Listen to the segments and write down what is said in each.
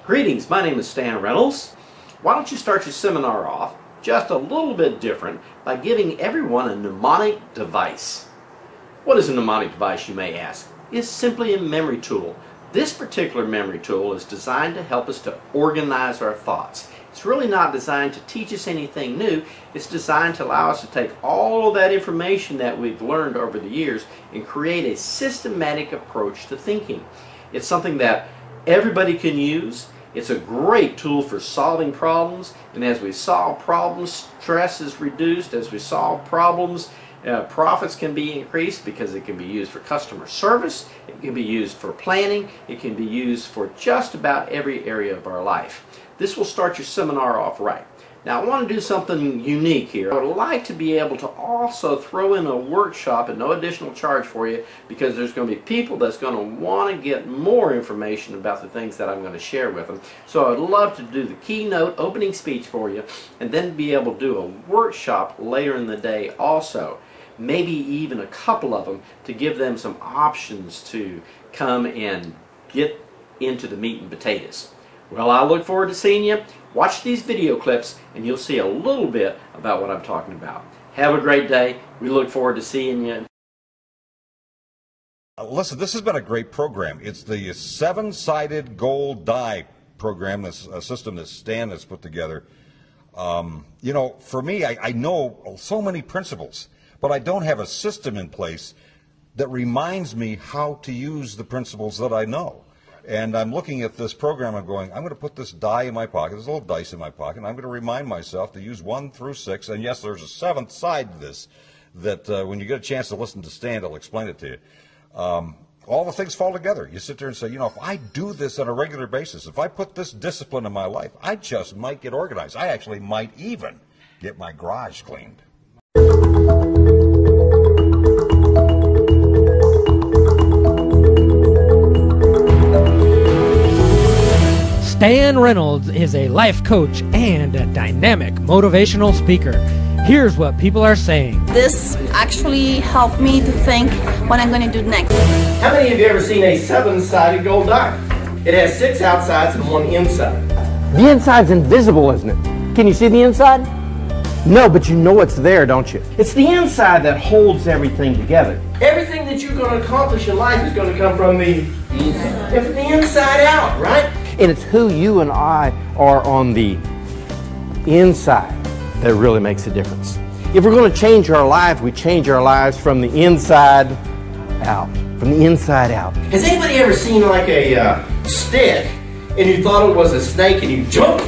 Greetings, my name is Stan Reynolds. Why don't you start your seminar off just a little bit different by giving everyone a mnemonic device. What is a mnemonic device, you may ask? It's simply a memory tool. This particular memory tool is designed to help us to organize our thoughts. It's really not designed to teach us anything new. It's designed to allow us to take all of that information that we've learned over the years and create a systematic approach to thinking. It's something that everybody can use. It's a great tool for solving problems, and as we solve problems, stress is reduced. As we solve problems, profits can be increased because it can be used for customer service, it can be used for planning, it can be used for just about every area of our life. This will start your seminar off right. Now, I want to do something unique here. I would like to be able to also throw in a workshop at no additional charge for you, because there's going to be people that's going to want to get more information about the things that I'm going to share with them. So I'd love to do the keynote opening speech for you and then be able to do a workshop later in the day also. Maybe even a couple of them to give them some options to come and get into the meat and potatoes. Well, I look forward to seeing you. Watch these video clips and you'll see a little bit about what I'm talking about. Have a great day. We look forward to seeing you. Listen, this has been a great program. It's the seven-sided goal die program, this system that Stan has put together. You know, for me, I know so many principles, but I don't have a system in place that reminds me how to use the principles that I know. And I'm looking at this program, I'm going, I'm going to put this die in my pocket, there's a little dice in my pocket, and I'm going to remind myself to use 1 through 6, and yes, there's a seventh side to this, that when you get a chance to listen to Stan, he'll explain it to you. All the things fall together. You sit there and say, you know, if I do this on a regular basis, if I put this discipline in my life, I just might get organized. I actually might even get my garage cleaned. Stan Reynolds is a life coach and a dynamic motivational speaker. Here's what people are saying. This actually helped me to think what I'm going to do next. How many of you ever seen a seven-sided gold die? It has 6 outsides and 1 inside. The inside's invisible, isn't it? Can you see the inside? No, but you know it's there, don't you? It's the inside that holds everything together. Everything that you're going to accomplish in life is going to come from the inside out, right? And it's who you and I are on the inside that really makes a difference. If we're going to change our lives, we change our lives from the inside out. From the inside out. Has anybody ever seen like a stick and you thought it was a snake and you jumped?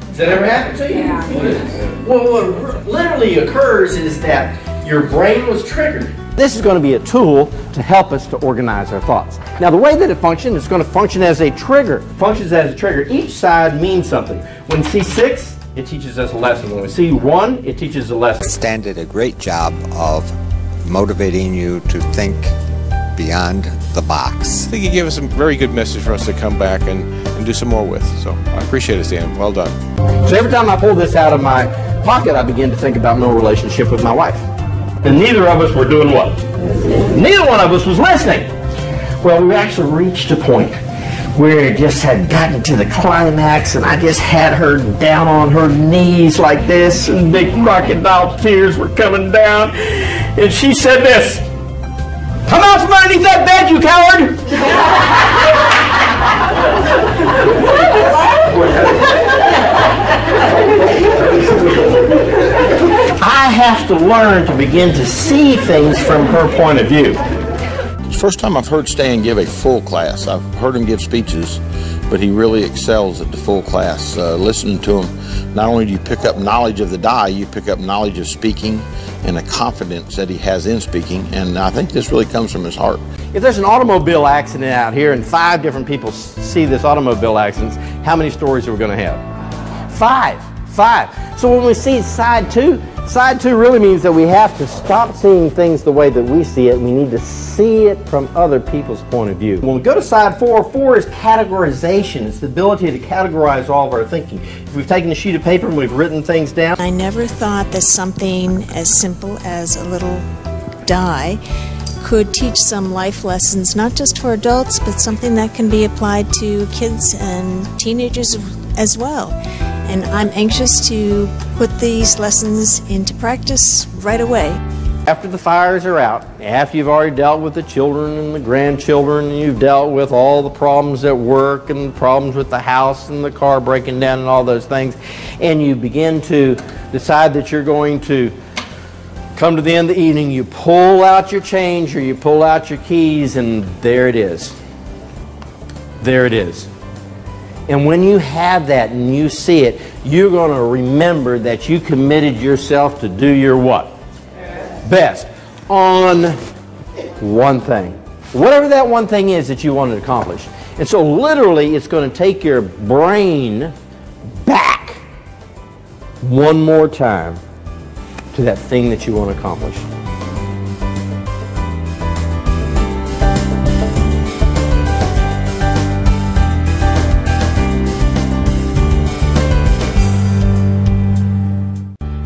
Has that ever happened to you? Yeah. Well, what literally occurs is that your brain was triggered. This is going to be a tool to help us to organize our thoughts. Now, the way that it functions, it's going to function as a trigger. It functions as a trigger. Each side means something. When we see 6, it teaches us a lesson. When we see 1, it teaches a lesson. Stan did a great job of motivating you to think beyond the box. I think he gave us a very good message for us to come back and do some more with. So I appreciate it, Stan. Well done. So every time I pull this out of my pocket, I begin to think about my relationship with my wife. And neither of us were doing what? Neither one of us was listening. Well, we actually reached a point where it just had gotten to the climax, and I just had her down on her knees like this, and big crocodile tears were coming down, and she said this, "Come out from underneath that bed, you coward!" I have to learn to begin to see things from her point of view. It's the first time I've heard Stan give a full class. I've heard him give speeches, but he really excels at the full class. Listening to him, not only do you pick up knowledge of the die, you pick up knowledge of speaking and the confidence that he has in speaking, and I think this really comes from his heart. If there's an automobile accident out here and 5 different people see this automobile accident, how many stories are we going to have? 5. So when we see side 2 really means that we have to stop seeing things the way that we see it. We need to see it from other people's point of view. When we go to side 4 is categorization. It's the ability to categorize all of our thinking. If we've taken a sheet of paper and we've written things down. I never thought that something as simple as a little die could teach some life lessons, not just for adults, but something that can be applied to kids and teenagers as well. And I'm anxious to put these lessons into practice right away. After the fires are out, after you've already dealt with the children and the grandchildren, and you've dealt with all the problems at work and the problems with the house and the car breaking down and all those things, and you begin to decide that you're going to come to the end of the evening, you pull out your change or you pull out your keys, and there it is. There it is. And when you have that and you see it, you're going to remember that you committed yourself to do your what? Best on one thing. Whatever that one thing is that you want to accomplish. And so literally it's going to take your brain back one more time to that thing that you want to accomplish.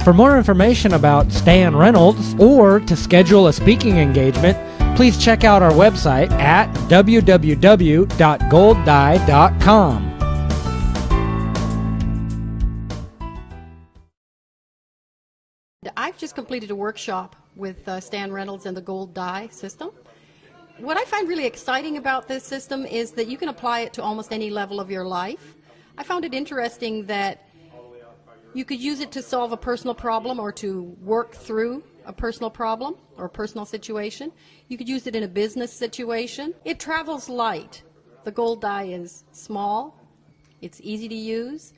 For more information about Stan Reynolds or to schedule a speaking engagement, please check out our website at www.golddie.com. I've just completed a workshop with Stan Reynolds and the Gold Die system. What I find really exciting about this system is that you can apply it to almost any level of your life. I found it interesting that you could use it to solve a personal problem or to work through a personal problem or a personal situation. You could use it in a business situation. It travels light. The Gold Die is small. It's easy to use.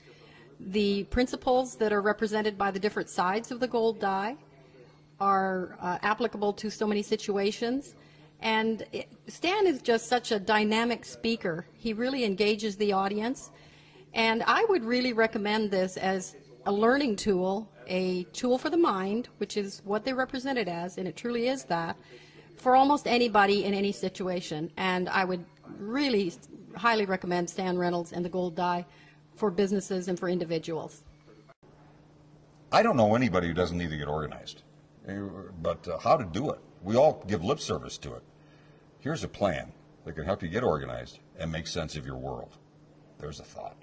The principles that are represented by the different sides of the Gold Die are applicable to so many situations. And Stan is just such a dynamic speaker. He really engages the audience. And I would really recommend this as a learning tool, a tool for the mind, which is what they represent it as, and it truly is that, for almost anybody in any situation. And I would really highly recommend Stan Reynolds and the Gold Die for businesses and for individuals. I don't know anybody who doesn't need to get organized, but how to do it? We all give lip service to it. Here's a plan that can help you get organized and make sense of your world. There's a thought.